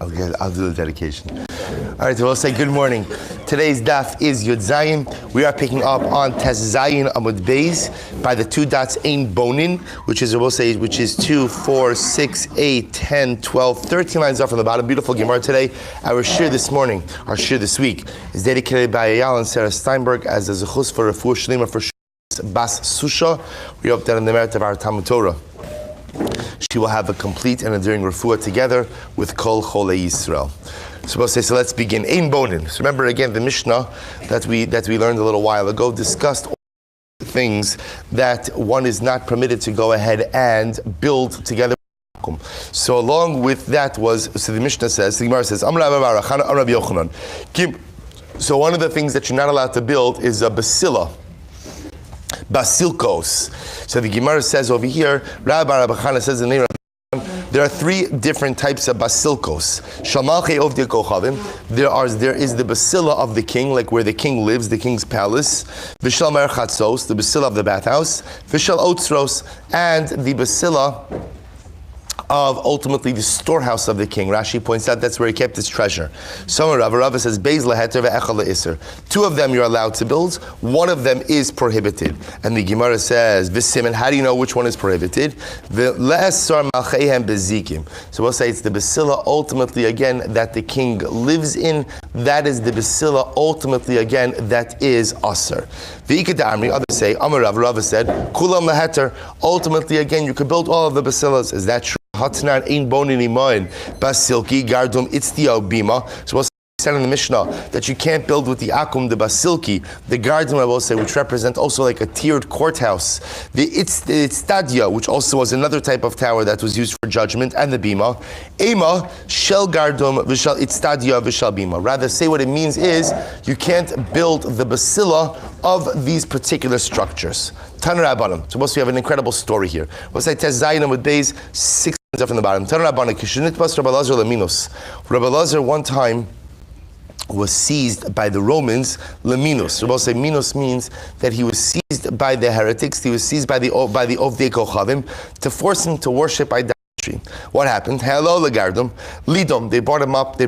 Okay, I'll do the dedication. All right, so we'll say good morning. Today's daf is Yud Zayin. We are picking up on Tes Zayin Amud Beis by the two dots Ein Bonin, which is 2, 4, 6, 8, 10, 12, 13 lines up from the bottom. Beautiful Gemara today. Our shir this morning, our shir this week, is dedicated by Eyal and Sarah Steinberg as a zechus for Refuah Shlema for Bas Susha. We hope that in the merit of our Talmud Torah, she will have a complete and enduring refuah together with Kol Cholei Yisrael. So let's begin. Ein Bonin. So remember again the Mishnah that we learned a little while ago discussed all the things that one is not permitted to go ahead and build together. So along with that the Mishnah says, the Gemara says, so one of the things that you're not allowed to build is a basila. Basilkos. So the Gemara says over here, Rabbi Chana says in the there are three different types of basilkos. Shamalchei Ovdei Kochavim. There is the basila of the king, like where the king lives, the king's palace. Vishal Merchatzos, the basila of the bathhouse. Vishal Otzros, and the basila of ultimately the storehouse of the king. Rashi points out that's where he kept his treasure. So Rava says, Beis leheter ve'echad le'isr. Two of them you're allowed to build, one of them is prohibited. And the Gemara says, V'simen, how do you know which one is prohibited? Ve'le'esar malcheihem bezikim. So we'll say it's the basila ultimately again that the king lives in. That is the basila ultimately again that is asr. V'ikad amri, others say, Amar Rava said, Kulam leheter. Ultimately again you could build all of the basilas. Is that true? Hatnan ein bonin imoin basilki gardum itztio bima. So we'll say in the Mishnah that you can't build with the akum, the basilki, the gardum, I will say, which represent also like a tiered courthouse. The itztadia, which also was another type of tower that was used for judgment, and the bima. Ema shel gardum v'shel itztadia v'shel bima. Rather, say what it means is you can't build the basila of these particular structures. Tanur Rabbanim. So we have an incredible story here. We'll say Tes Zayin with Beis 6 up from the bottom. Tanur Rabbanim. Kishnitbas Rabbi Lazar leminus. Rabbi Lazar one time was seized by the Romans, leminus. We'll say minus means that he was seized by the heretics. He was seized by the Ovdei Kochavim to force him to worship idolatry. What happened? Hello, Legardum. Lidom. They brought him up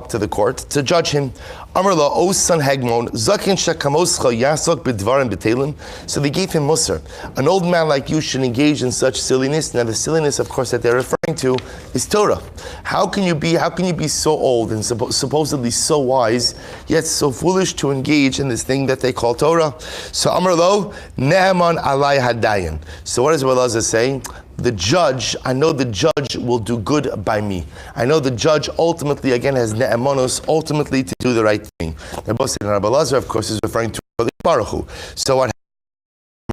to the court to judge him. Amarla, O son Hegmon, Zakin Shakamoscha Yasok Bidvarim Betelim. So they gave him Musar. An old man like you should engage in such silliness. Now the silliness, of course, that they're referring to is Torah. How can you be so old and supposedly so wise, yet so foolish to engage in this thing that they call Torah? So Amarlo, Ne'eman Alai Hadayan. So what does Rabbi say? The judge, I know the judge will do good by me. I know the judge ultimately, again, has ne'emonos, ultimately to do the right thing. Rabbi Lazar, of course, is referring to Baruch Hu. So what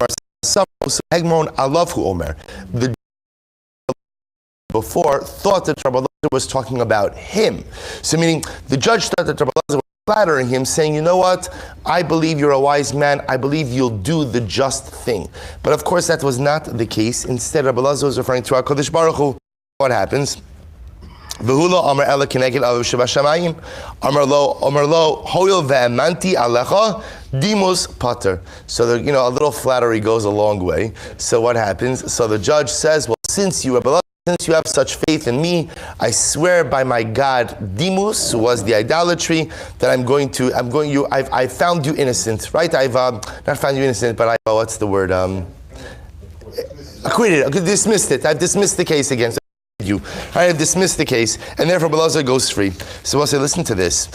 happened? The judge before thought that Rabbi Lazar was talking about him. So meaning, the judge thought that Rabbi Lazar was flattering him, saying, you know what, I believe you're a wise man, I believe you'll do the just thing. But of course that was not the case. Instead, Rabbi Lazar was referring to HaKadosh Baruch Hu. What happens? V'hula amar ela keneged aviv shebashamayim amar lo hoyel ve'emanti alecha dimus pater. So a little flattery goes a long way. So what happens? So the judge says, well, since you have such faith in me, I swear by my God, Dimus, who was the idolatry, that I found you innocent, right? I've not found you innocent, but what's the word? Acquitted. I dismissed it. I've dismissed the case against you. I have dismissed the case, and therefore Rabbi Lazar goes free. So we'll say, listen to this.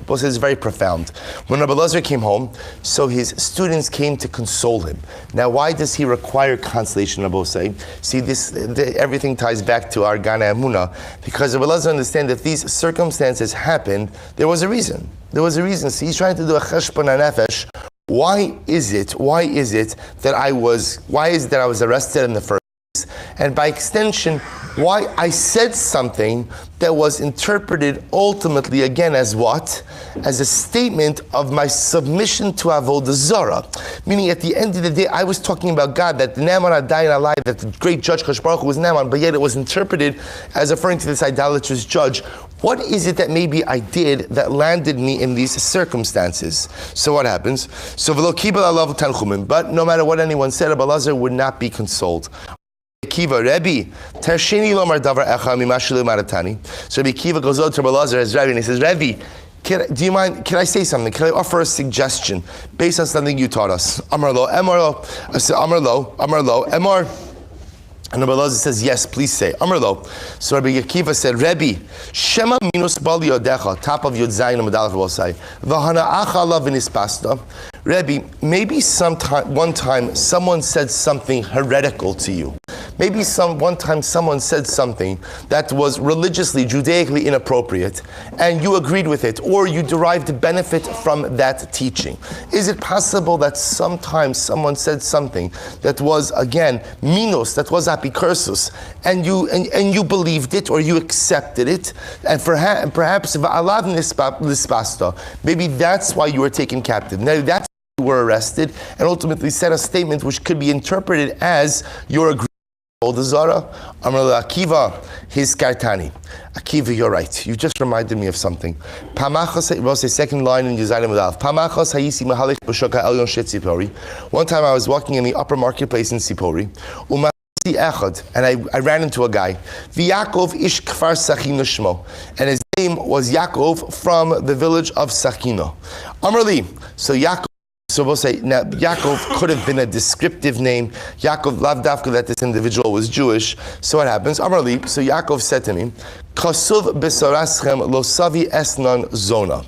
Both is very profound. When Rabbi Lazar came home, so his students came to console him. Now, why does he require consolation, Rabbi say? See, everything ties back to our Gana Emunah, because Rabbi Lazar understands that these circumstances happened, there was a reason. See, he's trying to do a cheshbon hanefesh. Why is it that I was arrested in the first? And by extension, why I said something that was interpreted ultimately again as what? As a statement of my submission to Avoda Zara. Meaning at the end of the day, I was talking about God, that the Naaman Adayin Alai, that the great judge Kadosh Baruch Hu was Naaman, but yet it was interpreted as referring to this idolatrous judge. What is it that maybe I did that landed me in these circumstances? So what happens? So but no matter what anyone said, Rabbi Lazar would not be consoled. But Akiva, Rebbe, Tershini lomar davar echa mimashilu maratani. So Rabbi Akiva goes out to Rabbi Elazar as Rebbe and he says, Rebbe, do you mind, can I say something? Can I offer a suggestion based on something you taught us? Amar lo, Amar lo. I said, Amar lo, Amar. And Rabbi Elazar says, yes, please say. Amar lo. So Rabbi Akiva said, Rebbe, Shema minus bal yodecha, top of Yod Zayin Amadalef Bosai, V'hana acha la v'nispasta. Rebbe, maybe one time someone said something heretical to you. Maybe one time someone said something that was religiously, Judaically inappropriate, and you agreed with it, or you derived benefit from that teaching. Is it possible that sometimes someone said something that was, again, minos, that was apicursus, and you believed it, or you accepted it, and perhaps v'alav nispasta, maybe that's why you were taken captive. Now that's why you were arrested, and ultimately said a statement which could be interpreted as your agreement. The Zara, Amar Akiva, his kartani. Akiva, you're right. You just reminded me of something. Pamachos, the second line in Yuzayim Adalef. Pamachos hayisi mahalik b'shoka elyon shet Sipori. One time I was walking in the upper marketplace in Sipori. Umasi echad, and I ran into a guy. V'Yakov ish kfar Sachino shmo, and his name was Yaakov from the village of Sachino. Amar li, so Yaakov. So we'll say, now Yaakov could have been a descriptive name. Yaakov, lavdavka, that this individual was Jewish. So what happens? Amarli, so Yaakov said to me, Kasuv b'soraschem lo savi esnan zona.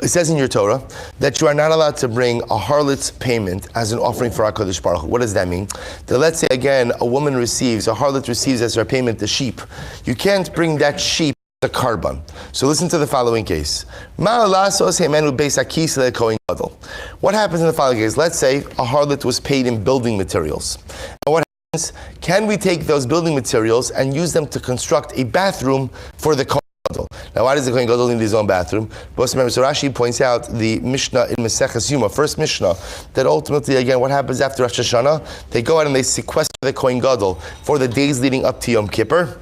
It says in your Torah that you are not allowed to bring a harlot's payment as an offering for HaKadosh Baruch Hu. What does that mean? That let's say again, a harlot receives as her payment the sheep. You can't bring that sheep the carbon. So listen to the following case. What happens in the following case? Let's say a harlot was paid in building materials. And what happens? Can we take those building materials and use them to construct a bathroom for the Kohen Gadol? Now, why does the Kohen Gadol need his own bathroom? So Rashi points out the Mishnah in Maseches Yuma, first Mishnah, that ultimately, again, what happens after Rosh Hashanah? They go out and they sequester the Kohen Gadol for the days leading up to Yom Kippur,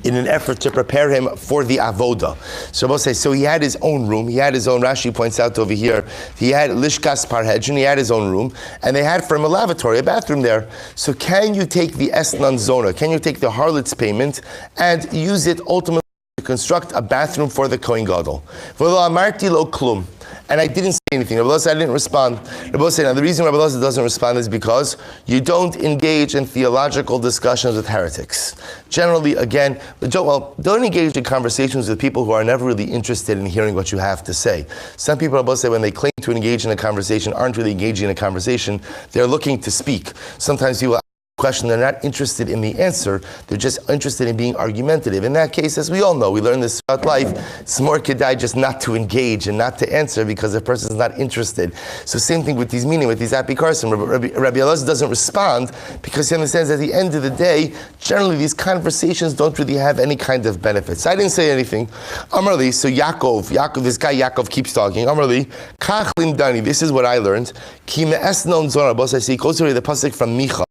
in an effort to prepare him for the Avoda. So we'll say, so he had his own room, he had his own, Rashi points out over here, he had Lishkas Parhedron, he had his own room, and they had for him a lavatory, a bathroom there. So can you take the Esnan Zona, can you take the harlot's payment and use it ultimately to construct a bathroom for the Kohen Gadol? V'lo amarti lo klum. And I didn't say anything. Rabbi Elazar, I didn't respond. Rabbi Elazar, now the reason Rabbi Elazar doesn't respond is because you don't engage in theological discussions with heretics. Generally, again, don't engage in conversations with people who are never really interested in hearing what you have to say. Some people, Rabbi Elazar, when they claim to engage in a conversation, aren't really engaging in a conversation. They're looking to speak. Sometimes people question, they're not interested in the answer, they're just interested in being argumentative. In that case, as we all know, we learn this throughout life, it's more kedai just not to engage and not to answer because the person is not interested. So same thing with these apikarsim. Rabbi Elazar doesn't respond because he understands at the end of the day, generally these conversations don't really have any kind of benefits. I didn't say anything. Amarli, so Yaakov, this guy Yaakov keeps talking. Amarli, kach limdani, this is what I learned. Ki me'esnon zona, boss I see, goes to the pasuk from Micha.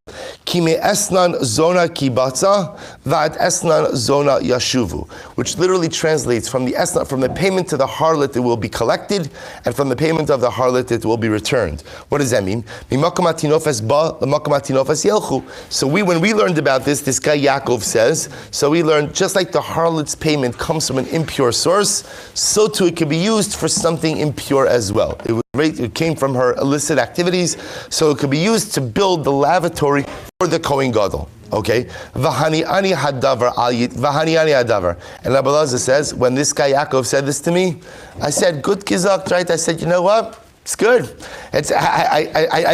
Ki me'esnan zona kibatza, va'at esnan zona yashuvu, which literally translates from the payment to the harlot it will be collected, and from the payment of the harlot it will be returned. What does that mean? So when we learned about this guy Yaakov says, so we learned just like the harlot's payment comes from an impure source, so too it can be used for something impure as well. It came from her illicit activities, so it could be used to build the lavatory for the Kohen Gadol. Okay? V'hani ani hadavar. And Rabbi Elazar says, when this guy Yaakov said this to me, I said, good kizak, right? I said, you know what? It's good. I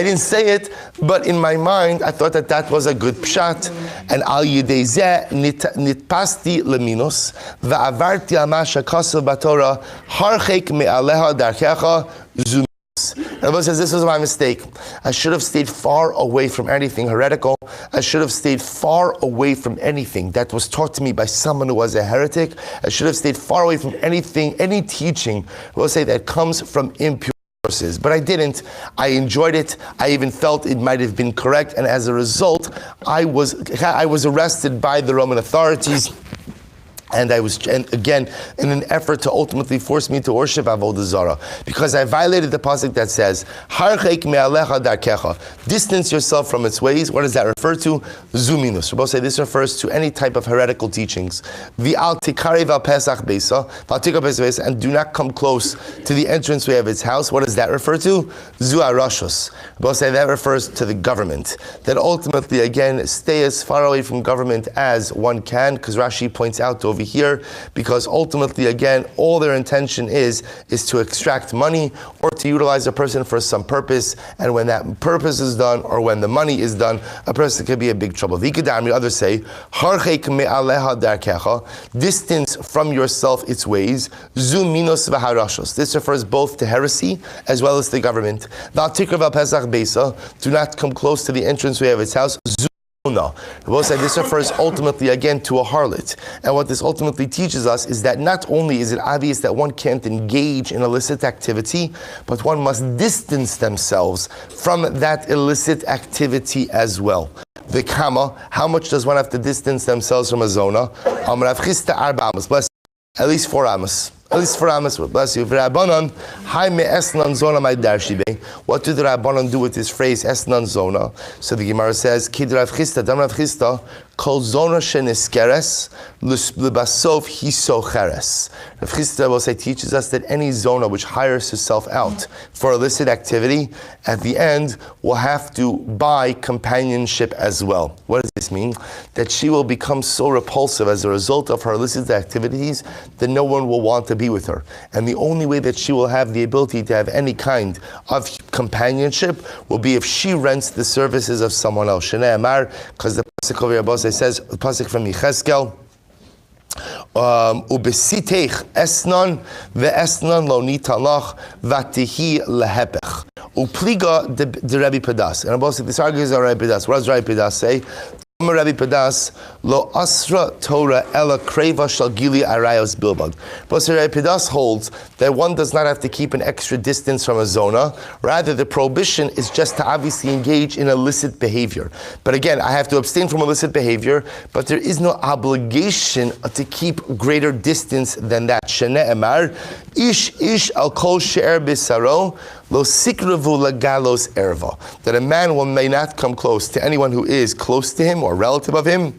didn't say it, but in my mind, I thought that was a good pshat. And al yidei zeh nitpasti leminos va'avarti al ma shekasav b'Torah harchek me'aleha darkecha zuminos. Rabbi says, this was my mistake. I should have stayed far away from anything heretical. I should have stayed far away from anything that was taught to me by someone who was a heretic. I should have stayed far away from anything, any teaching, we'll say, that comes from impure sources. But I didn't. I enjoyed it. I even felt it might have been correct. And as a result, I was arrested by the Roman authorities. And again, in an effort to ultimately force me to worship Avoda Zara, because I violated the pasuk that says, "Harcheik me'alecha darkecha," distance yourself from its ways. What does that refer to? Zuminus. Rabbi say this refers to any type of heretical teachings. V'al tikarev al pesach beisa, and do not come close to the entranceway of its house. What does that refer to? Zu arashos. Rabbi say that refers to the government. That ultimately, again, stay as far away from government as one can, because Rashi points out over here, because ultimately, again, all their intention is to extract money or to utilize a person for some purpose, and when that purpose is done or when the money is done, a person could be in big trouble. Others say, distance from yourself its ways. This refers both to heresy as well as the government. Do not come close to the entranceway of its house. No. This refers ultimately again to a harlot. And what this ultimately teaches us is that not only is it obvious that one can't engage in illicit activity, but one must distance themselves from that illicit activity as well. The kama, how much does one have to distance themselves from a zona? At least 4 amos. At least 4 amos, bless you. What do the Rabbanon do with this phrase, esnan zona? So the Gemara says, Kid Rav Chisda, Dam Rav Chisda, Kol zona sheniskeres, l'basof hiso cheres. Rav Chisda will say, teaches us that any zona which hires herself out for illicit activity, at the end will have to buy companionship as well. What does this mean? That she will become so repulsive as a result of her illicit activities that no one will want to be with her. And the only way that she will have the ability to have any kind of companionship will be if she rents the services of someone else. Shnei Amar, because the pasuk over here says, the pasuk from Yechezkel, ubesiteich esnan ve'esnan lo nitalach vatihi lehepech upliga de Rabbi Padas. And Rabbi said, this argues on Rabbi Padas. What does Rabbi Padas say? Rabbi Padas lo asra Torah ela kreva shal gili arayos bilbad. But Rabbi Padas holds that one does not have to keep an extra distance from a zona. Rather, the prohibition is just to obviously engage in illicit behavior. But again, I have to abstain from illicit behavior, but there is no obligation to keep greater distance than that. Shnei Amar, ish al kol she'er bisaro lo sikravu lagalos erva. That a man may not come close to anyone who is close to him or relative of him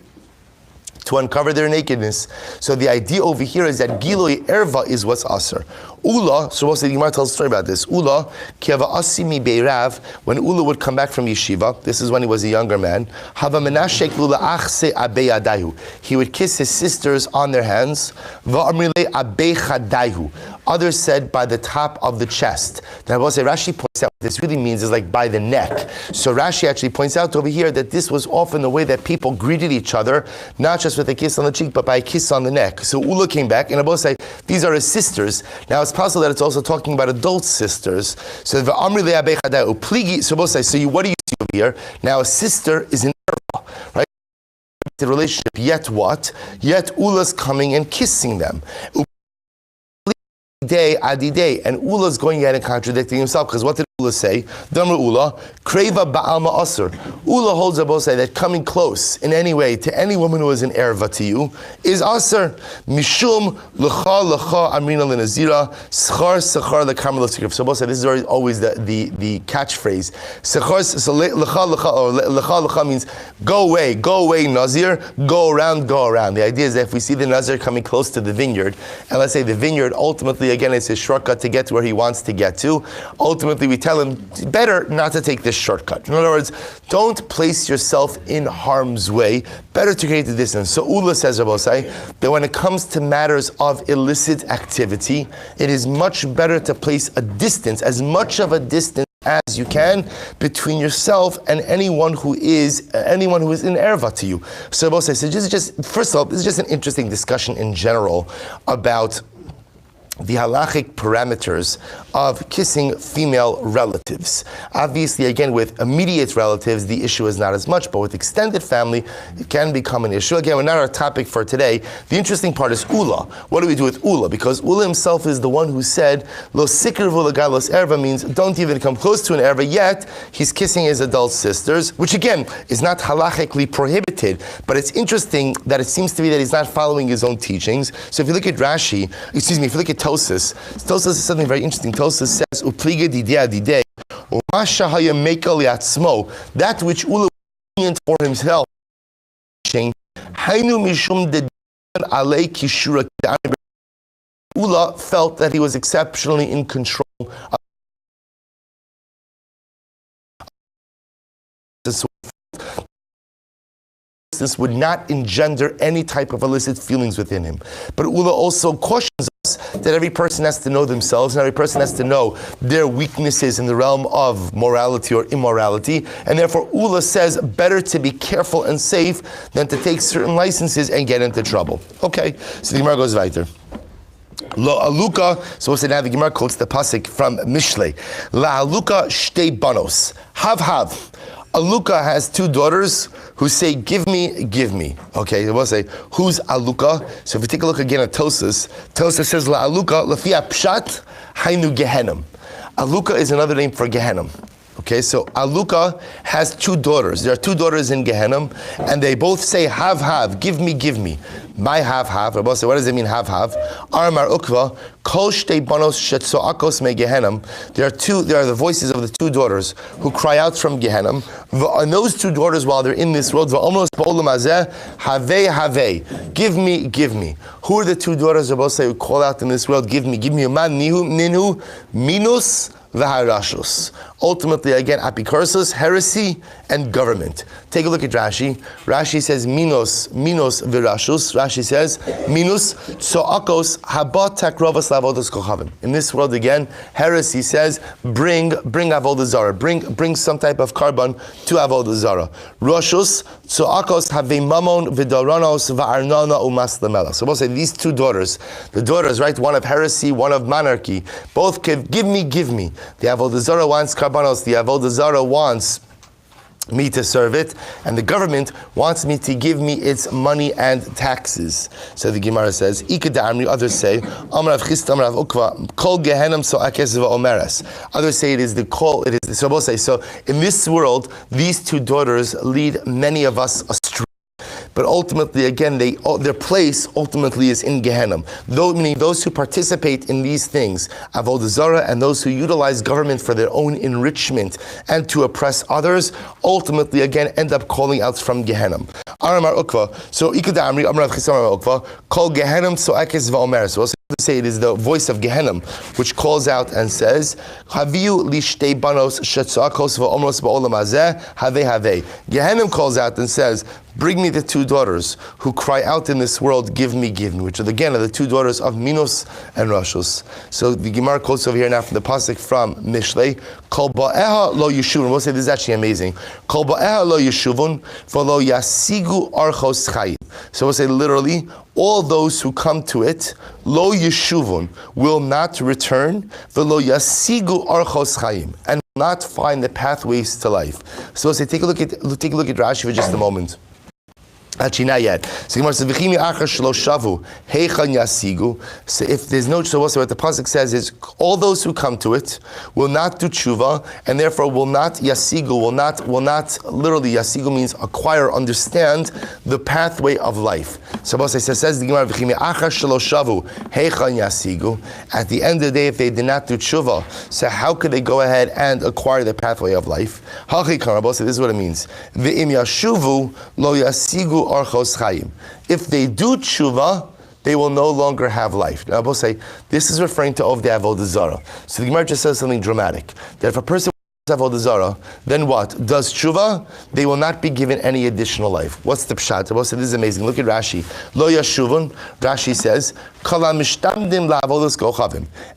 to uncover their nakedness. So the idea over here is that Giloi Erva is what's Asr. Ula, so the Gemara tells a story about this. Ula, Kiava Asimi Beirav, when Ula would come back from yeshiva, this is when he was a younger man, Hava Menashek Lula Achse Abeyadayu. He would kiss his sisters on their hands, Va'amrile Abechadayu. Others said by the top of the chest. Now, Rashi points out what this really means is like by the neck. So Rashi actually points out over here that this was often the way that people greeted each other, not just with a kiss on the cheek, but by a kiss on the neck. So Ula came back, and Abba say, these are his sisters. Now it's possible that it's also talking about adult sisters. So what do you see over here? Now a sister is an erva, right? The relationship, yet what? Yet Ula's coming and kissing them. Day Adidei, and Ula's going ahead and contradicting himself, because what did Ula say? Damar Ula, Kreva Ba'alma Asr. Ula holds up say that coming close in any way to any woman who is an erva to you is Asr. Mishum L'cha Amrina L'Nazira Schar L'Karmel L'Sikrif. So both say this is always the catchphrase. So L'cha means go away Nazir, go around. The idea is that if we see the Nazir coming close to the vineyard, and let's say the vineyard ultimately again it's his shortcut to get to where he wants to get to, ultimately we tell him better not to take this shortcut. In other words, don't place yourself in harm's way. Better to create the distance. So Ula says, Rabosai, that when it comes to matters of illicit activity, it is much better to place a distance, as much of a distance as you can, between yourself and anyone who is in erva to you. So Rabosai says, first of all, this is just an interesting discussion in general about the halachic parameters of kissing female relatives. Obviously, again, with immediate relatives, the issue is not as much, but with extended family, it can become an issue. Again, we're not our topic for today. The interesting part is Ula. What do we do with Ula? Because Ula himself is the one who said, Lo sikr v'lagal los erva means don't even come close to an erva, yet he's kissing his adult sisters, which again is not halachically prohibited, but it's interesting that it seems to be that he's not following his own teachings. So if you look at Rashi, if you look at Tosas is something very interesting. Tosas says, "Upliga didei didei, umasha haya mekel yatzmo." That which Ula was for himself, hainu mishum de alei kishura. Ula felt that he was exceptionally in control of this would not engender any type of illicit feelings within him. But Ula also cautions us that every person has to know themselves and every person has to know their weaknesses in the realm of morality or immorality, and therefore Ula says better to be careful and safe than to take certain licenses and get into trouble. Okay, so the Gemara goes weiter. Lo aluka, so we'll say now the Gemara quotes the pasuk from Mishlei. La aluka shtei banos. Hav. Aluka has two daughters who say, give me, give me. Okay, we'll say, who's Aluka? So if we take a look again at Tosas says, La Aluka, Lafia Pshat, Hainu Gehenim. Aluka is another name for Gehenim. Okay, so Aluka has two daughters. There are two daughters in Gehenim, and they both say, have, give me, give me. My have. Rabbi say, what does it mean, have? Armar Ukva, Kol Shtei Banos Shetzoakos Me Gehenim. There are the voices of the two daughters who cry out from Gehenim. And those two daughters, while they're in this world, almost Ba'olam Hazeh, Have, give me. Who are the two daughters, Rabbi say, who call out in this world, give me, man, ninu, minus, V'harashus. Ultimately, again, apikursus, heresy, and government. Take a look at Rashi. Rashi says minos v'rashus. Rashi says minus so'akos habat takrovas lavodas kochavim. In this world again, heresy says bring avoda zara, bring some type of carbon to avoda zara. Rashus so'akos have mamon v'daranos v'arnana umas lamela. So we'll say these two daughters, the daughters, right, one of heresy, one of monarchy, both give me. The avoda zara wants karbanos, the avoda zara wants me to serve it, and the government wants me to give me its money and taxes. So the Gemara says, others say, others say it is the call, it is the, so both say, so in this world, these two daughters lead many of us astray. But ultimately, again, their place ultimately is in Gehenna. Meaning those who participate in these things, Avodah Zara, and those who utilize government for their own enrichment and to oppress others, ultimately, again, end up calling out from Gehenna. Aramar Ukva. So Ikada Amri Amrav Chisam Ukva call Gehenna So'akes Va'omer. So to say it is the voice of Gehenna which calls out and says, Haviu lishtei banos shetzakos va'omros ba'olam hazeh have. Gehenna calls out and says, bring me the two daughters who cry out in this world, give me, which are again the two daughters of Minos and Rashus. So the Gemara quotes over here now from the pasuk from Mishlei, Kol ba'eha lo yeshuvun. We'll say this is actually amazing. Kol ba'eha lo yeshuvun v'lo yasigu archos chayim. So we'll say literally, all those who come to it, lo yeshuvun, will not return, v'lo yasigu archos chayim, and will not find the pathways to life. So we'll say take a look at Rashi for just a moment. Actually, not yet. So Gemara says, "V'chimi achar shelo shavu heichan yasigu." So if there's no tshuva, so what the pasuk says is, all those who come to it will not do tshuva, and therefore will not yasigu, will not. Literally, yasigu means acquire, understand the pathway of life. So it says the Gemara, "V'chimi achar shelo shavu heichan yasigu." At the end of the day, if they did not do tshuva, so how could they go ahead and acquire the pathway of life? This is what it means. V'im yashuvu lo yasigu archos chayim. If they do tshuva, they will no longer have life. Now, I will say, this is referring to Ovdei Avodah Zara. So the Gemara just says something dramatic. That if a person does Avodah Zara, then what? Does tshuva, they will not be given any additional life. What's the pshat? I will say, this is amazing. Look at Rashi. Lo yashuvun, Rashi says,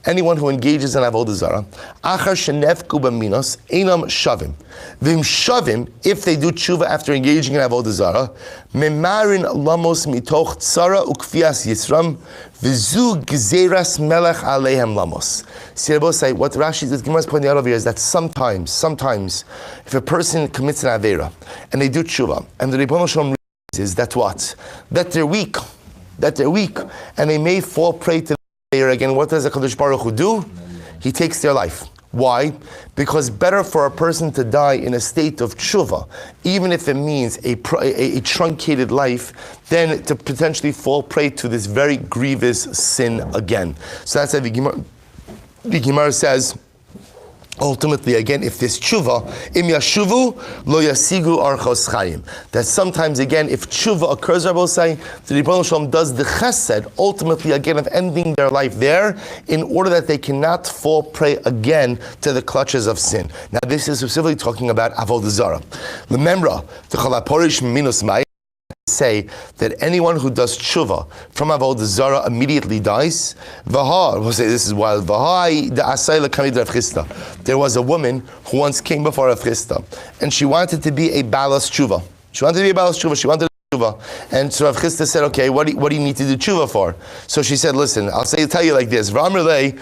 Anyone who engages in Avoda Zara, achar shenefku b'minos einam shavim. V'im shavim, if they do tshuva after engaging in Avoda Zara, memarin lamos mitoch tzara ukfias yisram, v'zu gzeras melech aleihem lamos. See, what Rashi, the Gemara is pointing out over here is that sometimes, if a person commits an avera and they do tshuva, and the Rebbeinu Shalom realizes that what? That they're weak, and they may fall prey to the avera again. What does the Kadosh Baruch Hu do? He takes their life. Why? Because better for a person to die in a state of tshuva, even if it means a truncated life, than to potentially fall prey to this very grievous sin again. So that's why the Gemara says, ultimately, again, if this tshuva, im yashuvu lo yasigu archos chayim, that sometimes, again, if tshuva occurs, Rabbi say, the Rebbeinu Shalom does the chesed, ultimately, again, of ending their life there, in order that they cannot fall prey again to the clutches of sin. Now, this is specifically talking about Avoda Zara. Remember, the chalaporish minus mai say that anyone who does tshuva from Avoda Zara immediately dies. We'll say this is wild. There was a woman who once came before Rav Chisda, and she wanted to be a balas tshuva. She wanted tshuva. And so Rav Chisda said, okay, what do you need to do tshuva for? So she said, listen, tell you like this. The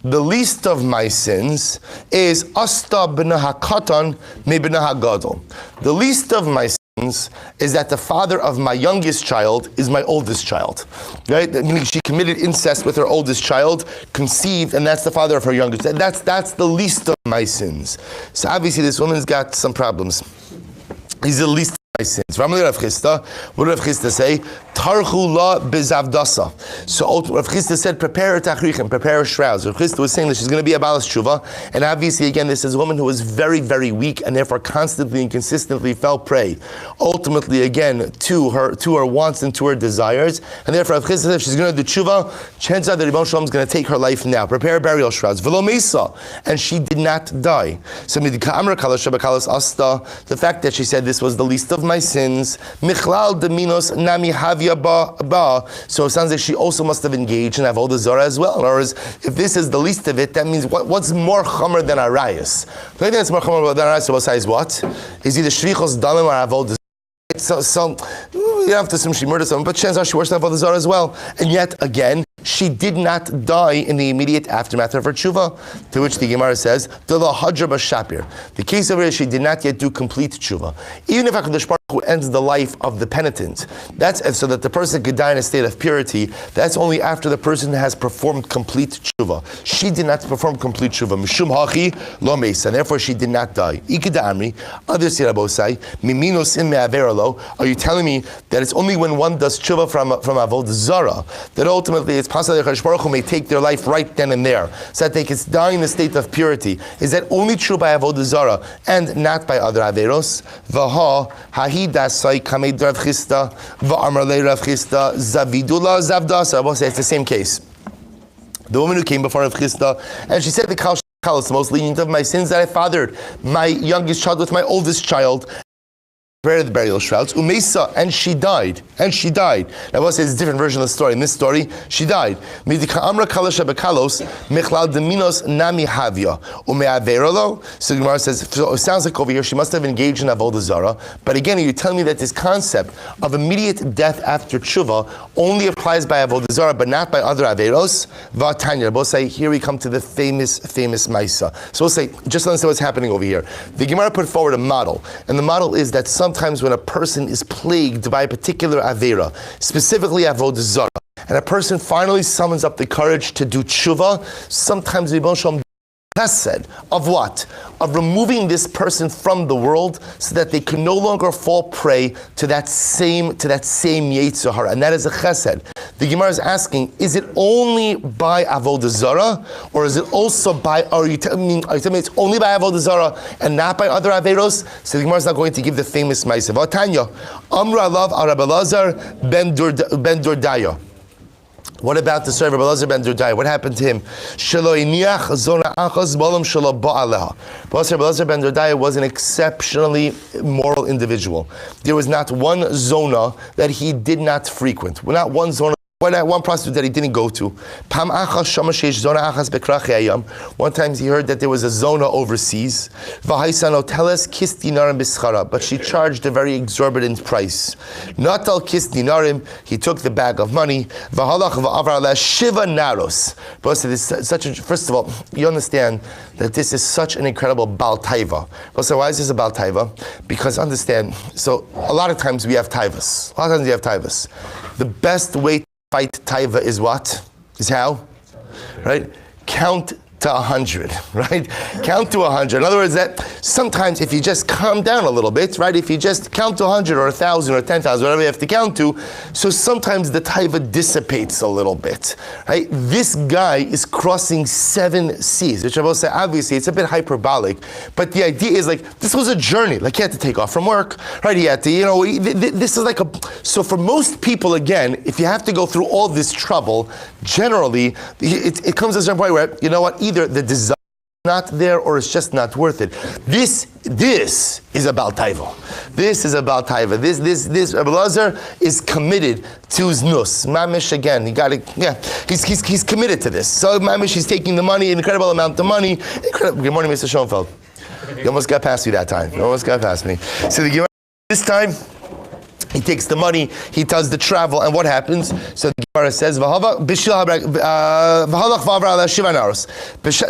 least of my sins is asta b'nah hakatan me b'nah hagadol. The least of my is that the father of my youngest child is my oldest child, right? Meaning she committed incest with her oldest child, conceived, and that's the father of her youngest. That's the least of my sins. So obviously this woman's got some problems. He's the least of my sins. What did Rav Chisda say? Tarchu la bezavdasa. So Rav Chisda said, prepare a tachrichim, prepare a shrouds. Rav Chisda was saying that she's going to be a balas tshuva, and obviously again this is a woman who was very, very weak and therefore constantly and consistently fell prey, ultimately again to her wants and to her desires, and therefore Rav Chisda said if she's going to do tshuva, chances are the Rebbeinu Shalom is going to take her life now. Prepare burial shrouds. V'lo meisa, and she did not die. So the fact that she said this was the least of my sins, michlal de minos nami havya ba. So it sounds like she also must have engaged in Avoda Zara as well. In other words, if this is the least of it, that means what's more chomer than arayos? The thing that's more chomer than arayos, besides what? Is either shvichos dalim or Avoda Zara. So you don't have to assume she murdered someone, but chances are she worshipped Avoda Zara as well. And yet again, she did not die in the immediate aftermath of her tshuva, to which the Gemara says, the case over here, she did not yet do complete tshuva. Even if HaKadosh Baruch Hu ends the life of the penitent, that's so that the person could die in a state of purity, that's only after the person has performed complete tshuva. She did not perform complete tshuva. Mishum hachi lo meisa, and therefore she did not die. Ikeda amri, others say Rabosai, miminos in me'averalo, are you telling me that it's only when one does tshuva from Avodah Zara that ultimately it's possible that HaKadosh Baruch Hu may take their life right then and there, so that they can die in the state of purity? Is that only true by Avodah Zara and not by other averos? V'ha hahidasai kamei Rav Chisda v'amar lei Rav Chisda zavidula zavdasa. I will say it's the same case. The woman who came before Rav Chisda and she said the kal is the most lenient of my sins, that I fathered my youngest child with my oldest child. Prepared the burial shrouds, Umeisa, and she died. Now, I will say it's a different version of the story. In this story, she died. Midika amra kalasha bekalos, michlal deminos nami havia, umeaverolo. So the Gemara says, so it sounds like over here she must have engaged in Avoda Zara. But again, you're telling me that this concept of immediate death after tshuva only applies by Avoda Zara, but not by other averos. Vatanya, we'll say, here we come to the famous Maisa. So we'll say, just understand what's happening over here. The Gemara put forward a model, and the model is that sometimes when a person is plagued by a particular avera, specifically Avodah Zara, and a person finally summons up the courage to do tshuva, sometimes the Rebbeinu Shalom chesed of what? Of removing this person from the world so that they can no longer fall prey to that same Yetzer Hara, and that is a chesed. The Gemara is asking, is it only by Avodah Zara, or is it also by, are you telling me it's only by Avodah Zara and not by other averos? So the Gemara is not going to give the famous Ma'aseh. Tanya, Amra Alav Rabbi Elazar ben Durdaya. What about the servant Rabbi Elazar ben Durdaya? What happened to him? Rabbi Elazar ben Durdaya was an exceptionally moral individual. There was not one zona that he did not frequent. Not one zona One prostitute that he didn't go to. One time he heard that there was a zona overseas. But she charged a very exorbitant price. Natal kis dinarim, he took the bag of money. Shiva naros. First of all, you understand that this is such an incredible Baal Taiva. So why is this a Baal Taiva? Because understand, so a lot of times we have taivas. The best way to fight taiva is what? Is how? Right? Count to 100, right? Count to 100. In other words, that sometimes if you just calm down a little bit, right? If you just count to 100 or 1,000 or 10,000, whatever you have to count to, so sometimes the taiva dissipates a little bit, right? This guy is crossing 7 seas, which I will say, obviously, it's a bit hyperbolic, but the idea is like, this was a journey. Like he had to take off from work, right? He had to, this is like so for most people, again, if you have to go through all this trouble, generally, it comes to a certain point where, you know what, either the desire is not there or it's just not worth it. This is about taiva. This is about taiva. This Rabbi Elazar is committed to znus. Mamish again. He's committed to this. So Mamish, he's taking the money, an incredible amount of money. Good morning, Mr. Schoenfeld. You almost got past me that time. You almost got past me. So the Gemara this time. He takes the money, he does the travel, and what happens? So the Gemara says,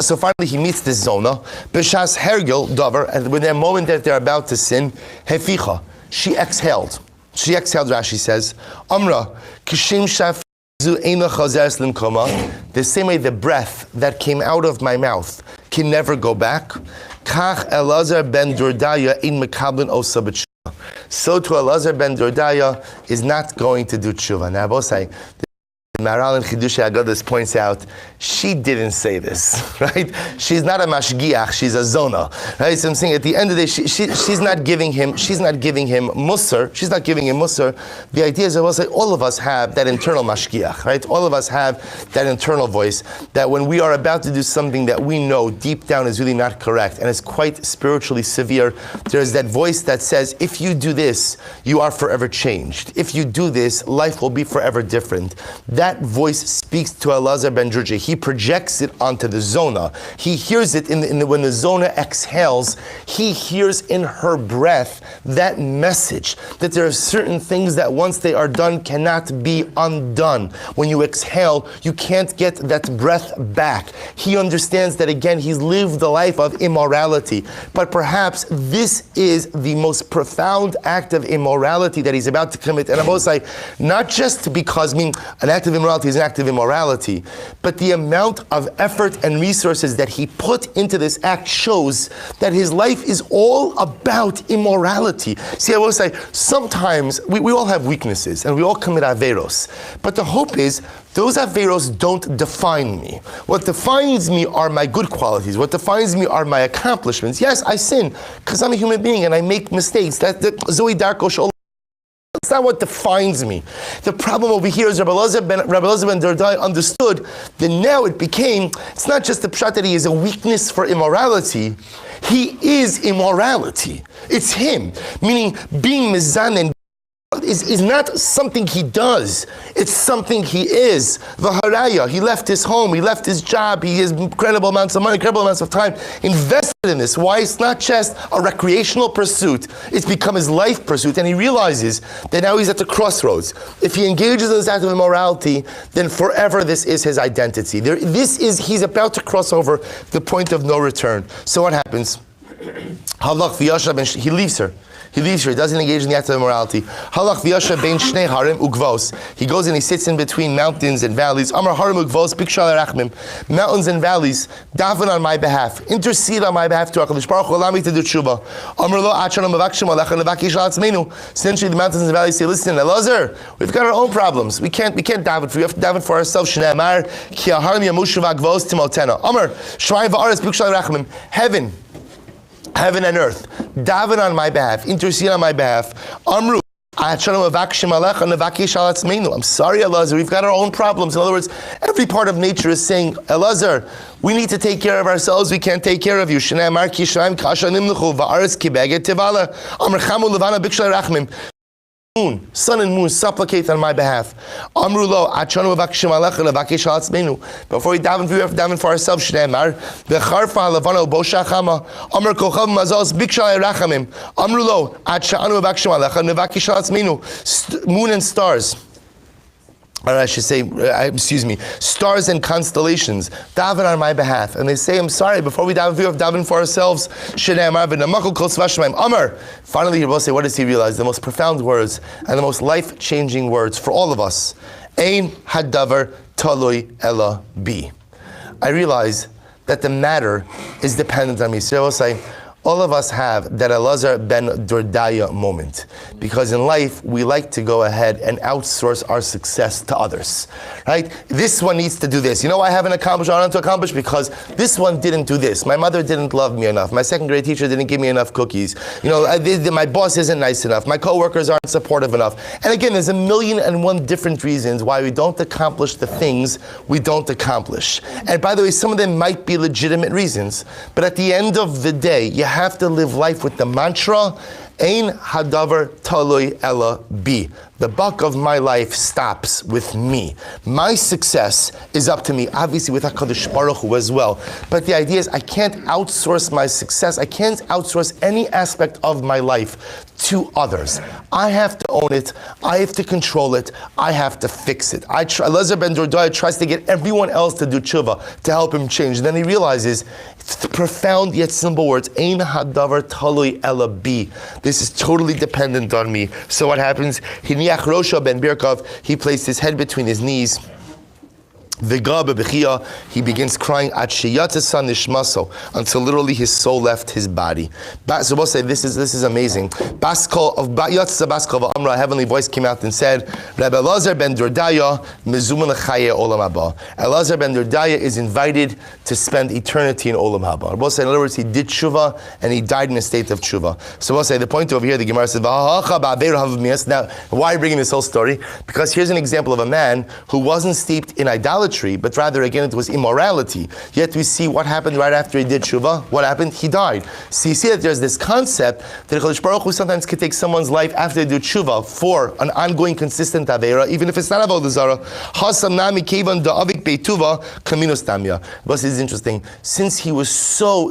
so finally he meets this zona, B'shas hergel davar, and when the moment that they're about to sin, heficha, she exhaled. Rashi says, Amra, kishim shaf the same way the breath that came out of my mouth can never go back, Kach Elazar ben Dordaya in Mekablin Osa b'tshuva. So to Elazar ben Dordaya is not going to do tshuva. Now, Bosai, the Maharal in Chidushei Haggadahs points out, she didn't say this, right? She's not a mashgiach, she's a zona, right? So I'm saying at the end of the day, she's not giving him musar. She's not giving him musar. The idea is, I will say, all of us have that internal mashgiach, right? All of us have that internal voice that when we are about to do something that we know deep down is really not correct and is quite spiritually severe, there's that voice that says, if you do this, you are forever changed. If you do this, life will be forever different. That voice speaks to Elazar ben Dordaya. He projects it onto the zona. He hears it when the zona exhales. He hears in her breath that message that there are certain things that once they are done cannot be undone. When you exhale, you can't get that breath back. He understands that again, he's lived a life of immorality. But perhaps this is the most profound act of immorality that he's about to commit. And I will say, not just because an act of immorality is an act of immorality, but the amount of effort and resources that he put into this act shows that his life is all about immorality. See, I will say, sometimes we all have weaknesses and we all commit averos, but the hope is those averos don't define me. What defines me are my good qualities. What defines me are my accomplishments. Yes, I sin because I'm a human being and I make mistakes. That's the Zoe Darko Shol. It's not what defines me. The problem over here is Rabbi Elazar ben Dordaya understood that now it became, it's not just the pshat that he is a weakness for immorality, he is immorality. It's him. Meaning being mizan is not something he does, it's something he is. V'haraya, he left his home, he left his job, he has incredible amounts of money, incredible amounts of time invested in this. Why? It's not just a recreational pursuit, it's become his life pursuit, and he realizes that now he's at the crossroads. If he engages in this act of immorality, then forever this is his identity. He's about to cross over the point of no return. So what happens? He leaves her. He doesn't engage in the act of immorality. Halach v'yasha bein shnei harim ugvos. He goes and he sits in between mountains and valleys. Amar harim ugvos bikshal rachmim. Mountains and valleys, daven on my behalf. Intercede on my behalf to HaKadosh Baruch Hu. Allow me to do tshuva. Amar lo achanu mevakshim alecha nevakish alatzmeinu. Essentially, the mountains and valleys say, listen, Elazar, we've got our own problems. We can't daven for you. We have to daven for ourselves. Shnei amar ki harim yamushu v'agvos timotena. Amar shmai v'aretz bikshal rachmim. Heaven and earth, daven on my behalf, intercede on my behalf. Amru, I'm sorry, Elazar, we've got our own problems. In other words, every part of nature is saying, Elazar, we need to take care of ourselves, we can't take care of you. moon, sun and moon, supplicate on my behalf. Amru lo, achanu v'vakshim alecha levakesh ha'atzmenu. Before we daven for ourselves, shneimar, v'charfa levano bosha chama, amr kochav mazos biksha erachamim. Amru lo, achanu v'vakshim alecha levakesh ha'atzmenu. Moon and stars. Or I should say, stars and constellations, daven on my behalf. And they say, I'm sorry, before we daven for ourselves, Amar. Finally, he will say, what does he realize? The most profound words and the most life-changing words for all of us. Ein hadavar taloi ela bi. I realize that the matter is dependent on me. So I will say, all of us have that Elazar ben Dordaya moment. Because in life, we like to go ahead and outsource our success to others. Right? This one needs to do this. You know why I haven't accomplished what I want to accomplish? Because this one didn't do this. My mother didn't love me enough. My second grade teacher didn't give me enough cookies. You know, my boss isn't nice enough. My coworkers aren't supportive enough. And again, there's 1,000,001 different reasons why we don't accomplish the things we don't accomplish. And by the way, some of them might be legitimate reasons. But at the end of the day, you have to live life with the mantra, Ein hadavar taloi ela bi. The buck of my life stops with me. My success is up to me, obviously with HaKadosh Baruch Hu as well. But the idea is I can't outsource my success. I can't outsource any aspect of my life to others. I have to own it. I have to control it. I have to fix it. Elazar ben Dordaya tries to get everyone else to do tshuva, to help him change. And then he realizes, it's the profound yet simple words, Ein hadavar taloi ela bi. This is totally dependent on me. So what happens? Hiniach Rosha ben Birkov, he placed his head between his knees. He begins crying until literally his soul left his body. So we'll say this is amazing. A heavenly voice came out and said, Rabbi Elazar ben Dordaya mezuman l'chaye olam haba. Elazar ben Dordaya is invited to spend eternity in olam haba. We'll say, in other words, he did tshuva and he died in a state of tshuva. So we'll say the point over here, the Gemara says, now why are you bringing this whole story? Because here's an example of a man who wasn't steeped in idolatry, but rather, again, it was immorality. Yet we see what happened right after he did tshuva. What happened? He died. So you see that there's this concept that HaKadosh Baruch Hu sometimes can take someone's life after they do tshuva for an ongoing, consistent avera, even if it's not Avoda Zara. Hasam nami kevan da'avik beituva kaminus tamya. But this is interesting. Since he was so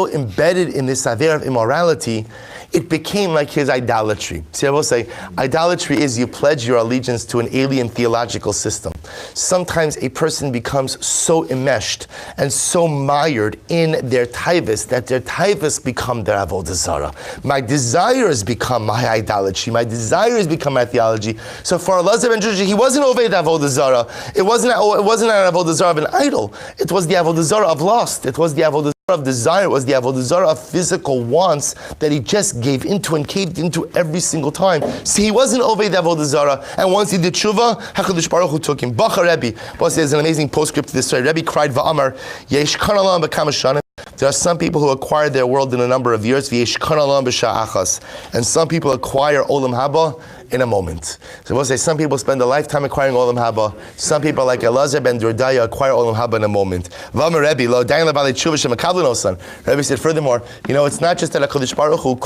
embedded in this avera of immorality, it became like his idolatry. See, I will say, idolatry is you pledge your allegiance to an alien theological system. Sometimes a person becomes so enmeshed and so mired in their taivas that their taivas become their avodah zara. My desires become my idolatry. My desires become my theology. So for Elazar ben Dordaya, he wasn't oved avodah zara. It wasn't an avodah zara of an idol. It was the avodah zara of lust. It was the avodah of desire. It was the avodah zara of physical wants that he just gave into and caved into every single time. See, he wasn't oved avodah zara, and once he did tshuva, HaKadosh Baruch Hu took him. Bacha Rebbe. But there's an amazing postscript to this story. Rebbe cried va'amar, Yesh kan alam b'kama shanim. There are some people who acquire their world in a number of years, v'yesh kan alam b'sha'achas, and some people acquire olam haba in a moment. So we'll say some people spend a lifetime acquiring olam haba. Some people, like Elazar ben Dordaya, acquire olam haba in a moment. V'amar Rebbe, lo dayin levali tshuva shemakavlin osan. Rebbe said, furthermore, it's not just that HaKadosh Baruch Hu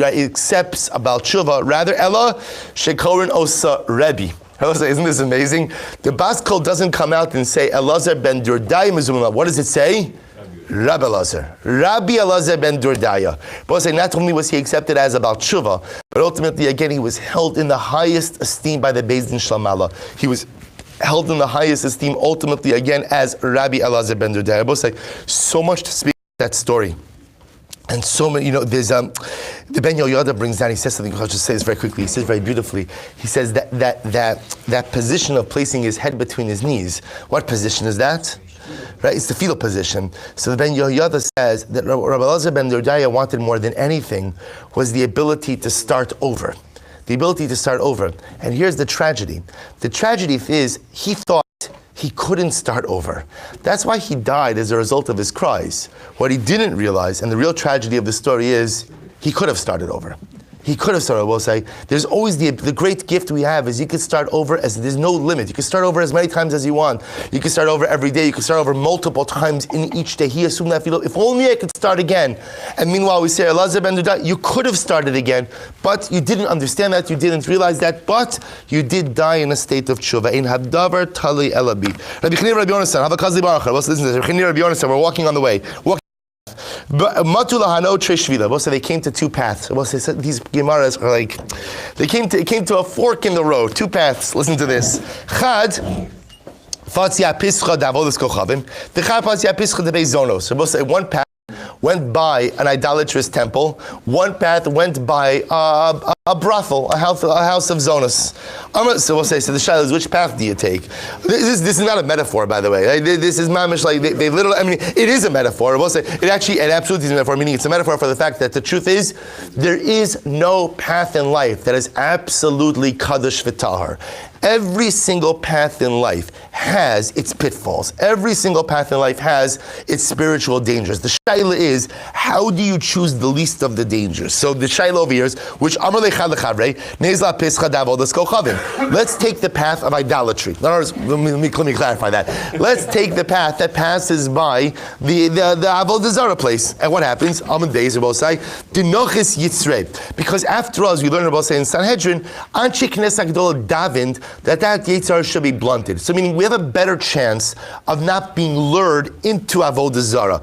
accepts about tshuva, rather Ella shekorin osa Rebbe. Isn't this amazing? The Bas Kol doesn't come out and say Elazar ben Dordaya mizumah. What does it say? Rabbi Elazar. Rabbi Elazar ben Dordaya. But say not only was he accepted as about tshuva, but ultimately again he was held in the highest esteem by the Beis Din Shlamala. He was held in the highest esteem ultimately again as Rabbi Elazar ben Dordaya. But say so much to speak about that story. And so many, there's the Ben Yoyada brings down. He says something. I'll just say this very quickly. He says very beautifully. He says that position of placing his head between his knees. What position is that? Right, it's the fetal position. So the Ben Yoyada says that Rabbi Elazar ben Dordaya wanted more than anything was the ability to start over. The ability to start over. And here's the tragedy. The tragedy is he thought he couldn't start over. That's why he died as a result of his cries. What he didn't realize, and the real tragedy of the story is, he could have started over. He could have started, we'll say. There's always the great gift we have is you could start over as there's no limit. You can start over as many times as you want. You can start over every day. You can start over multiple times in each day. He assumed that if only I could start again. And meanwhile, we say, Elazar ben Duda, you could have started again, but you didn't understand that, you didn't realize that, but you did die in a state of tshuva. In hadavar tali elabi. Rabbi Chanina, Rabbi Yonasan, have a kazli baruch. Listen to this. Rabbi Chanina, Rabbi Yonasan, we're walking on the way. So they came to two paths. These Gemaras are like, it came to a fork in the road, two paths. Listen to this. Chad, Fatzia Pischa Davodas Kochavim. The Chad Fatzia Pischa de Zonos. One path went by an idolatrous temple. One path went by a brothel, a house of Zonos. So we'll say, so the shaila is, which path do you take? This is not a metaphor, by the way. This is mamish, like they literally, I mean, it is a metaphor. We'll say, it absolutely is a metaphor, meaning it's a metaphor for the fact that the truth is, there is no path in life that is absolutely kadosh v'tahar. Every single path in life has its pitfalls. Every single path in life has its spiritual dangers. The shaila is, how do you choose the least of the dangers? So the shaila over here is, which Amar lechad lechavre, nezla pischa davodas kochavim. Let's take the path of idolatry. In other words, let me clarify that. Let's take the path that passes by the Avoda Zara place. And what happens? Amar days Rabbi say, dinochis yitzrei. Because after all, as we learn Rabbi say in Sanhedrin, Anshei Knesset Gdola davened that Yetzer should be blunted. So meaning we have a better chance of not being lured into Avoda Zara.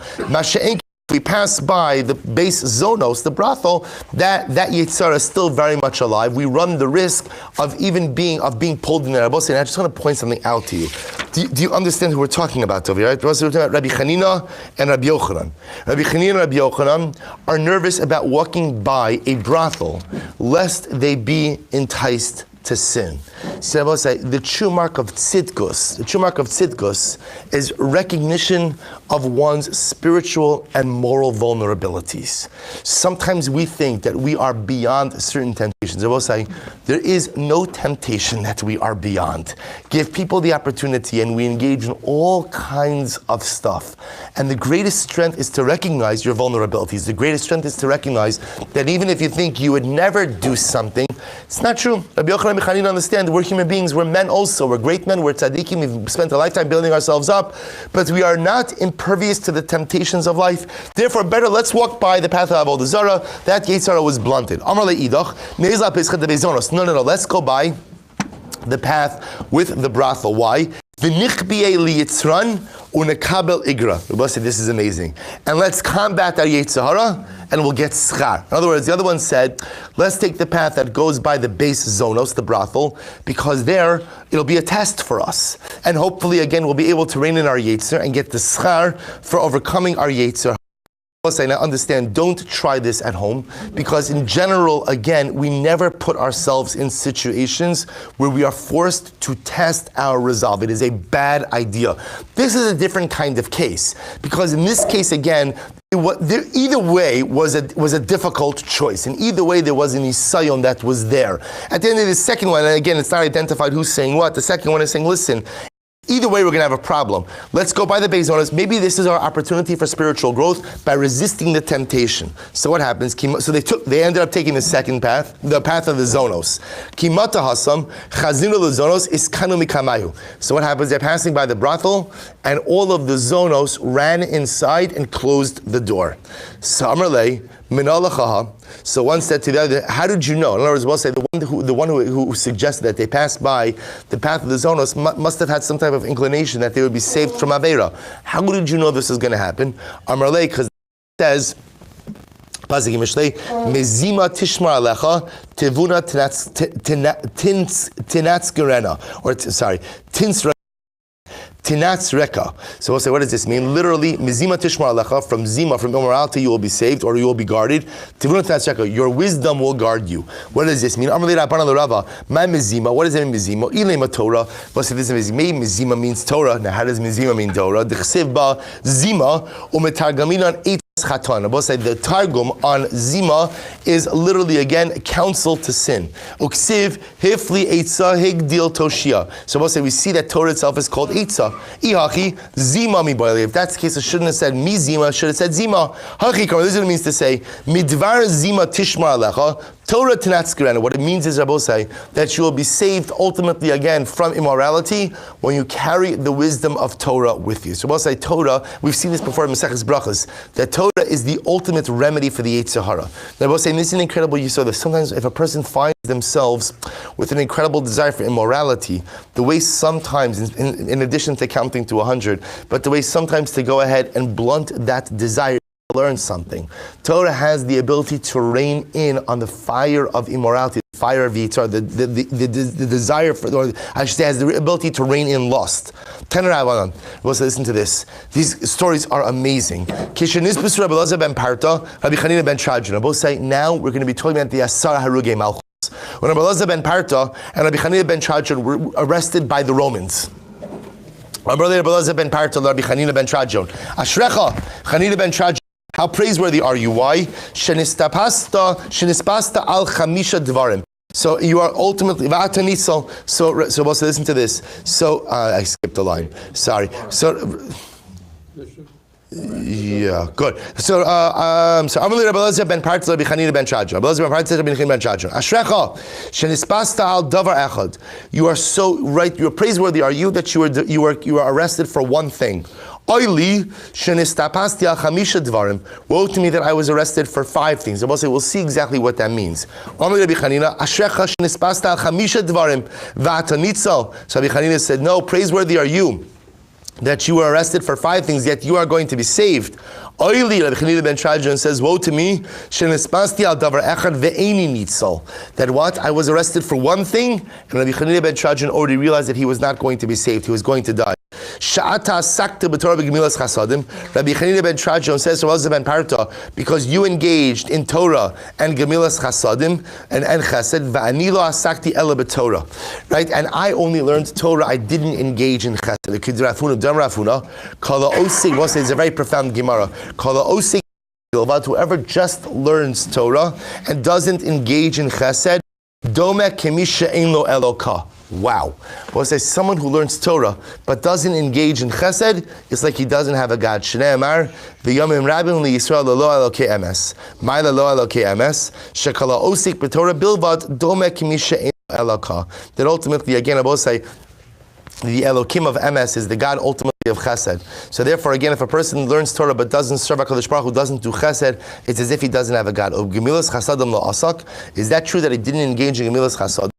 We pass by the base Zonos, the brothel, that Yetzer is still very much alive. We run the risk of being pulled in there. And I just want to point something out to you. Do you understand who we're talking about over here? Right? We're talking about Rabbi Chanina and Rabbi Yochanan. Rabbi Chanina and Rabbi Yochanan are nervous about walking by a brothel, lest they be enticed to sin. So I will say the true mark of tzidkus is recognition of one's spiritual and moral vulnerabilities. Sometimes we think that we are beyond certain temptations. I will say there is no temptation that we are beyond. Give people the opportunity and we engage in all kinds of stuff. And the greatest strength is to recognize your vulnerabilities. The greatest strength is to recognize that even if you think you would never do something, it's not true. Rabbi Yochanan and Chanina understand we're human beings, we're men also, we're great men, we're tzaddikim, we've spent a lifetime building ourselves up, but we are not impervious to the temptations of life. Therefore, better let's walk by the path of Avoda Zara. That Yetzer was blunted. Amar le'idach, neizla pescha de bezonos. No, let's go by the path with the brothel. Why? V'nichbiye liyitzran unekabel igra. Rabbi said, this is amazing. And let's combat our Yetzer Hara, and we'll get schar. In other words, the other one said, let's take the path that goes by the base Zonos, the brothel, because there it'll be a test for us. And hopefully, again, we'll be able to rein in our Yetzer and get the schar for overcoming our Yetzer. Now understand, don't try this at home, because in general, again, we never put ourselves in situations where we are forced to test our resolve. It is a bad idea. This is a different kind of case, because in this case, again, either way was a difficult choice, and either way there was an isayon that was there. At the end of the second one, and again, it's not identified who's saying what, the second one is saying, listen, either way, we're going to have a problem. Let's go by the base Zonos. Maybe this is our opportunity for spiritual growth by resisting the temptation. So what happens? So they ended up taking the second path, the path of the Zonos. Kimata hasam chazinu lezonos iskanu mikamayu. So what happens? They're passing by the brothel, and all of the Zonos ran inside and closed the door. So Amarle minalachaha. So one said to the other, how did you know? In other words, we'll say the one who suggested that they passed by the path of the Zonos must have had some type of inclination that they would be saved from Avera. How did you know this is going to happen? Amarle, because it says, Mezima tishmar alecha tevuna tinatzgerena, or sorry, Tinatz Reka. So we'll say, what does this mean? Literally, Mizima Tishmar Alecha, from Zima, from immorality, you will be saved, or you will be guarded. Tivuna Tinatz Reka, your wisdom will guard you. What does this mean? Amalei Rabbanan l'Rava, my Mizima, what does it mean, Mizima? Ilema Torah. We'll say this is maybe Mizima means Torah. Now, how does Mizima mean Torah? The Chesiv ba Zima, umetargaminan eight. We'll say the Targum on Zima is literally again counsel to sin. Uksiv hifli eitza higdil toshia. So we'll say we see that Torah itself is called eitza. Ihachi Zima mi boile. If that's the case, it shouldn't have said mi Zima, should have said Zima. Hachi, this is what it means to say midvar Zima tishmar alecha Torah Tinatzkerena, what it means is, Rabbosai, that you will be saved ultimately again from immorality when you carry the wisdom of Torah with you. So Rabbosai, Torah, we've seen this before in Maseches Brachas, that Torah is the ultimate remedy for the Yetzer Hara. Rabbosai, this is an incredible use of this. Sometimes if a person finds themselves with an incredible desire for immorality, the way sometimes, in addition to counting to 100, but the way sometimes to go ahead and blunt that desire, learn something. Torah has the ability to rein in on the fire of immorality, the fire of Yitzhar, the desire for, or I should say, has the ability to rein in lust. Listen to this. These stories are amazing. Rabbi Chanina ben Chadron. Both say now we're going to be talking about the Asar Harugei Malchus. When Rabbi Elazar ben Parta and Rabbi Chanina ben Chadron were arrested by the Romans. Rabbi Elazar ben Parta, Rabbi Chanina ben Chadron. Ashrecha, Chanina ben Chadron. How praiseworthy are you? Why? Shenispasta al chamisha dvarim. So you are ultimately va'atanisal. So listen to this. So I skipped a line. Sorry. So. Yeah, good. So Amalei Rabbi Elazar ben Parta, Rabbi Chanina ben Chadron. Rabbi Elazar ben Parta, Rabbi Chanina ben Chadron. Ashrecha, shenispasta al davar echad. You are so right. You are praiseworthy. Are you that you are arrested for one thing? Oili shenistapasti al chamisha dvarim. Woe to me that I was arrested for 5 things. We'll see exactly what that means. Amalei Rabbi Chanina, Ashrecha shenispasta al chamisha dvarim va'atanitzal. So Rabbi Chanina said, no, praiseworthy are you that you were arrested for 5 things, yet you are going to be saved. Oili, Rabbi Chanina ben Chadron says, woe to me, shenispasti al davar echad ve'eni nitzal. That what? I was arrested for one thing, and Rabbi Chanina ben Chadron already realized that he was not going to be saved, he was going to die. Sha'ata sakta b'torah b'gemilas chasadim. Rabbi Chanina ben Chadron says to Rabbi Elazar ben Parta, because you engaged in Torah and gemilas chasadim and chesed, va'ani lo asakti ela b'torah. Right? And I only learned Torah, I didn't engage in chesed. The kidrafuna, dam rafuna, kala osig, it's a very profound Gemara. Kala osig, whoever just learns Torah and doesn't engage in chesed, dome kemisha ein lo eloka. Wow. Well, says someone who learns Torah but doesn't engage in chesed, it's like he doesn't have a God. Shnei Amar, v'yomim rabim liYisrael lo elokei emes. Ma'ila lo elokei emes. Shekala osik b'Torah bilvad dome kimisha ein eloka. That ultimately, again, I will say, the Elokim of emes is the God ultimately of chesed. So therefore, again, if a person learns Torah but doesn't serve HaKadosh Baruch Hu, doesn't do chesed, it's as if he doesn't have a God. Gemilas chasadim lo asak. Is that true that he didn't engage in gemilas chasadim?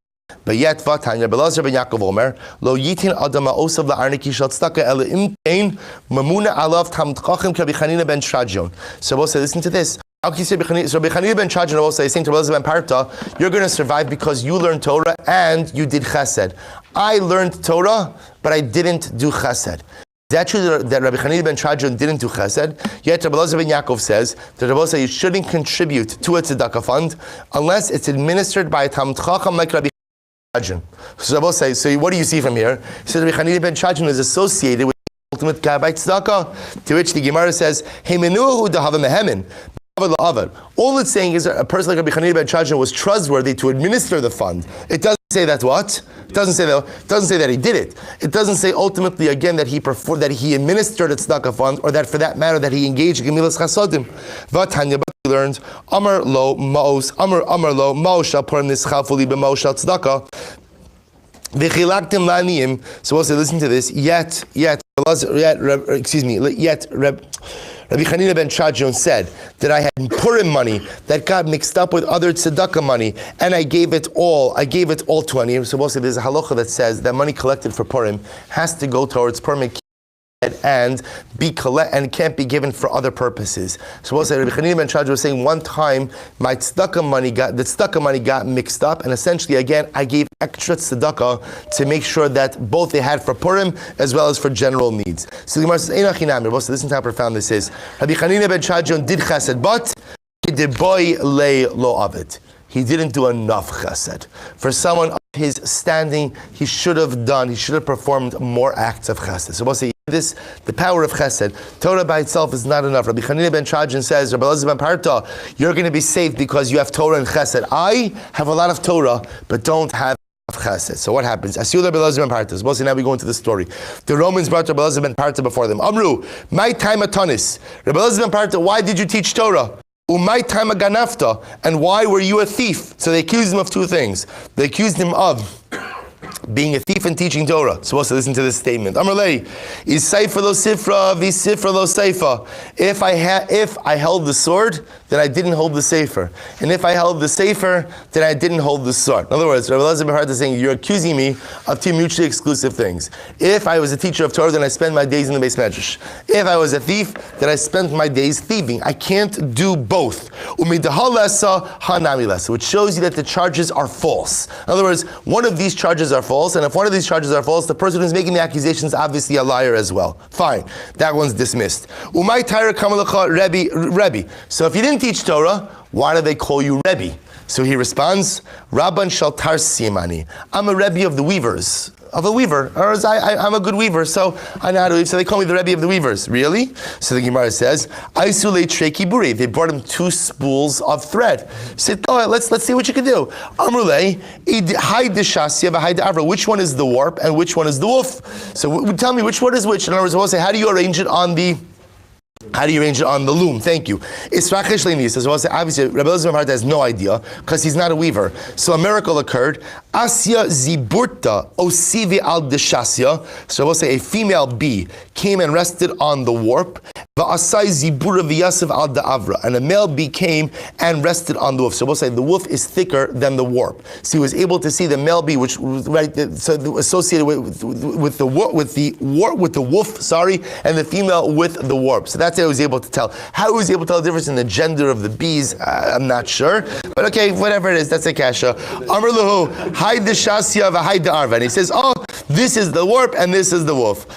But yet, Vatanya, Belazar ben Yaakov Omer, Lo Yitin Adam Osav LaArniki Shal Tzedaka Ela Imtein Mamuna Alav Tam Tchachim Rabbi Chanina ben Chadron. So we'll say, listen to this. Rabbi Chanina ben Chadron will say, saying to Belazar ben Parta, you're going to survive because you learned Torah and you did chesed. I learned Torah, but I didn't do chesed. That's true that Rabbi Chanina ben Chadron didn't do chesed. Yet Rabbi Elazar ben Yaakov says that Rabbi says you shouldn't contribute to a tzedakah fund unless it's administered by a Talmid Chacham like Rabbi Chadron. So Rabbi says, so what do you see from here? He says Rabbi Chanina ben Chadron is associated with the ultimate Gabbai tzedakah, to which the Gemara says, Hey menuhu dahava mehemin. All it's saying is that a person like Rabbi Chanina ben Chadron was trustworthy to administer the fund. It doesn't say that what? It doesn't say that. It doesn't say that he did it. It doesn't say ultimately again that he performed, that he administered a tzedakah fund, or that for that matter that he engaged in gemilas chasadim. Vatanya, but he learned Amar lo maos Amar lo maos shal purim nischafuli b'maos shal tzedakah. V'chilaktim la'aniyim. So we'll say, listen to this. Yet Rabbi Chanina ben Chadron said that I had Purim money that got mixed up with other tzedakah money, and I gave it all to aniyim. So we'll say there's a halacha that says that money collected for Purim has to go towards Purim and can't be given for other purposes. So we'll say Rabbi Chanina ben Chadron was saying one time my tzedakah money got mixed up, and essentially again I gave extra tzedakah to make sure that both they had for Purim as well as for general needs. So the Gemara says, listen to how profound this is. Rabbi Chanina ben Chadron did chesed, but he did boy lay lo of it. He didn't do enough chesed. For someone of his standing, he should have performed more acts of chesed. So we'll say this, the power of chesed. Torah by itself is not enough. Rabbi Chanina ben Chadron says, Rabbi Elazar ben Parta, you're going to be saved because you have Torah and chesed. I have a lot of Torah, but don't have chesed. So what happens? Asiyul Rabbi Elazar ben Parta. So now we go into the story. The Romans brought Rabbi Elazar ben Parta before them. Amru, my time atonis. Rabbi Elazar ben Parta, why did you teach Torah? Umay Taima Ganafta, and why were you a thief? So they accused him of two things. They accused him of being a thief and teaching Torah. Supposed to listen to this statement. Amrlei, is Seifa lo Sifra, vi Sifra lo Seifa. If I held the sword, then I didn't hold the Sefer. And if I held the Sefer, then I didn't hold the sword. In other words, Rabbi Elazar ben Harta is saying, you're accusing me of two mutually exclusive things. If I was a teacher of Torah, then I spent my days in the Beis Medrash. If I was a thief, then I spent my days thieving. I can't do both. Umidahal hanami lesa, which shows you that the charges are false. In other words, one of these charges are false, and if one of these charges are false, the person who's making the accusation is obviously a liar as well. Fine, that one's dismissed. Umay Taira Kamalacha Rebbe. So if you didn't teach Torah, why do they call you Rebbe? So he responds, Rabban Shaltar Simani. I'm a Rebbe of the weavers. Of a weaver, or I'm a good weaver, so I know how to weave. So they call me the Rebbe of the weavers. Really? So the Gemara says, Aisule Treki Buri. They brought him 2 spools of thread. Said, oh, let's see what you can do. Amrule, which one is the warp and which one is the wolf? So tell me which one is which. In other words, we'll say, how do you arrange it on the loom? Thank you. Israchesh Leini says, well, obviously, Rabbi Elazar ben Harta has no idea because he's not a weaver. So a miracle occurred. Asya ziburta osivi al deshasya. So we'll say a female bee came and rested on the warp. Va'asai zibura v'yasav al da'avra. And a male bee came and rested on the wolf. So we'll say the wolf is thicker than the warp. So he was able to see the male bee, which was associated with the wolf, and the female with the warp. So that's how he was able to tell. How he was able to tell the difference in the gender of the bees, I'm not sure. But okay, whatever it is, that's a kasha. Amr lahu, hay deshasya v'hay da'arva. And he says, oh, this is the warp and this is the wolf.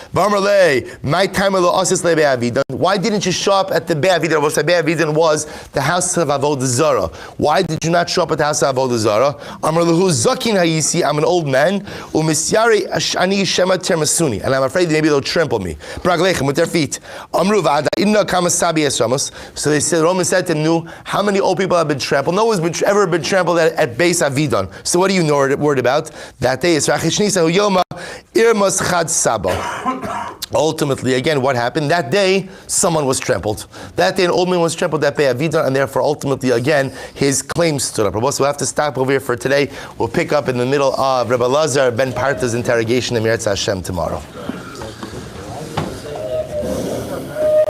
Why didn't you show up at the Be'avidan? What Be'avidan was the house of Avoda Zara. Why did you not show up at the house of Avoda Zara? Amr lahu zakin hayisi, I'm an old man. Umisyari ashani shema termasuni. And I'm afraid maybe they'll trample me. Braglechem with their feet. Amru v'ada inna kama sabi esramos. So they said, the Romans said to him, how many old people have been trampled? No one's ever been trampled at Beis Avidan. So what are you worried about? That day is Rachishnisa Yoma Irmas Chad Saba. Ultimately, again, what happened? That day, someone was trampled. That day, an old man was trampled at Beis Avidan, and therefore, ultimately, again, his claim stood up. We'll have to stop over here for today. We'll pick up in the middle of Rabbi Elazar ben Parta's interrogation in Meretz Hashem tomorrow.